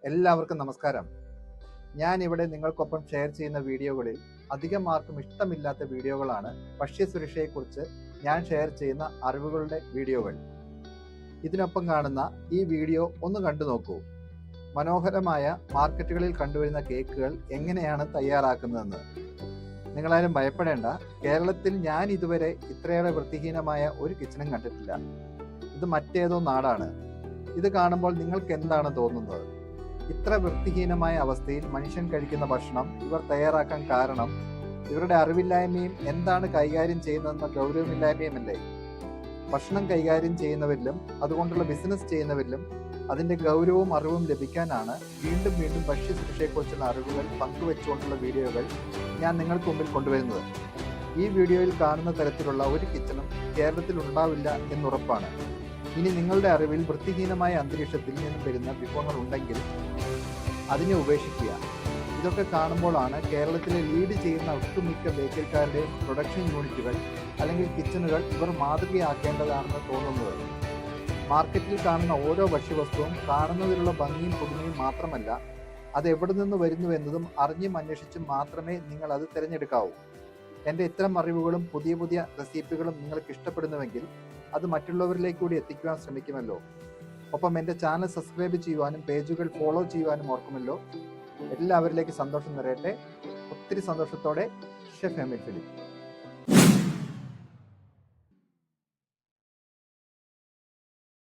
എല്ലാവർക്കും നമസ്കാരം. ഞാൻ ഇവിടെ നിങ്ങൾക്കൊപ്പം ഷെയർ ചെയ്യുന്ന വീഡിയോകളിൽ അധികം ആർക്കും ഇഷ്ടമില്ലാത്ത വീഡിയോകളാണ് ഭക്ഷ്യസുരക്ഷയെക്കുറിച്ച് ഞാൻ ഷെയർ ചെയ്യുന്ന അറിവുകളുടെ വീഡിയോകൾ. ഇതിനൊപ്പം കാണുന്ന ഈ വീഡിയോ ഒന്ന് കണ്ടു നോക്കൂ. മനോഹരമായ മാർക്കറ്റുകളിൽ കണ്ടുവരുന്ന കേക്കുകൾ എങ്ങനെയാണ് തയ്യാറാക്കുന്നതെന്ന്. നിങ്ങളാരും ഭയപ്പെടേണ്ട, കേരളത്തിൽ ഞാൻ ഇതുവരെ ഇത്രയേറെ വൃത്തിഹീനമായ ഒരു കിച്ചണും കണ്ടിട്ടില്ല. ഇത് മറ്റേതോ നാടാണ്. ഇത് കാണുമ്പോൾ നിങ്ങൾക്ക് എന്താണ് തോന്നുന്നത്? ഇത്ര വൃത്തിഹീനമായ അവസ്ഥയിൽ മനുഷ്യൻ കഴിക്കുന്ന ഭക്ഷണം ഇവർ തയ്യാറാക്കാൻ കാരണം ഇവരുടെ അറിവില്ലായ്മയും എന്താണ് കൈകാര്യം ചെയ്യുന്നതെന്ന ഗൗരവമില്ലായ്മയുമല്ലേ? ഭക്ഷണം കൈകാര്യം ചെയ്യുന്നവരിലും അതുകൊണ്ടുള്ള ബിസിനസ് ചെയ്യുന്നവരിലും അതിൻ്റെ ഗൗരവവും അറിവും ലഭിക്കാനാണ് വീണ്ടും വീണ്ടും ഭക്ഷ്യസുരക്ഷയെക്കുറിച്ചുള്ള അറിവുകൾ പങ്കുവെച്ചുകൊണ്ടുള്ള വീഡിയോകൾ ഞാൻ നിങ്ങൾക്ക് മുമ്പിൽ കൊണ്ടുവരുന്നത്. ഈ വീഡിയോയിൽ കാണുന്ന തരത്തിലുള്ള ഒരു കിച്ചണും കേരളത്തിൽ ഉണ്ടാവില്ല എന്നുറപ്പാണ്. ഇനി നിങ്ങളുടെ അറിവിൽ വൃത്തിഹീനമായ അന്തരീക്ഷത്തിൽ നിന്നും വരുന്ന വിഭവങ്ങൾ ഉണ്ടെങ്കിൽ അതിനെ ഉപേക്ഷിക്കുക. ഇതൊക്കെ കാണുമ്പോഴാണ് കേരളത്തിലെ ലീഡ് ചെയ്യുന്ന ഒട്ടുമിക്ക ബേക്കറിക്കാരുടെയും പ്രൊഡക്ഷൻ യൂണിറ്റുകൾ അല്ലെങ്കിൽ കിച്ചണുകൾ ഇവർ മാതൃകയാക്കേണ്ടതാണെന്ന് തോന്നുന്നത്. മാർക്കറ്റിൽ കാണുന്ന ഓരോ ഭക്ഷ്യവസ്തുവും കാണുന്നതിലുള്ള ഭംഗിയും പുതുമയും മാത്രമല്ല, അത് എവിടെ നിന്ന് വരുന്നുവെന്നതും അറിഞ്ഞും അന്വേഷിച്ചും മാത്രമേ നിങ്ങൾ അത് തിരഞ്ഞെടുക്കാവൂ. എൻ്റെ ഇത്തരം അറിവുകളും പുതിയ പുതിയ റെസിപ്പികളും നിങ്ങൾക്ക് ഇഷ്ടപ്പെടുന്നുവെങ്കിൽ അത് മറ്റുള്ളവരിലേക്ക് കൂടി എത്തിക്കുവാൻ ശ്രമിക്കുമല്ലോ. ഒപ്പം എൻ്റെ ചാനൽ സബ്സ്ക്രൈബ് ചെയ്യുവാനും പേജുകൾ ഫോളോ ചെയ്യുവാനും ഓർക്കുമല്ലോ. എല്ലാവരിലേക്ക് സന്തോഷം നിറയട്ടെ. ഒത്തിരി സന്തോഷത്തോടെ, ഷെഫ് എമിൽ ഫിലിപ്പ്.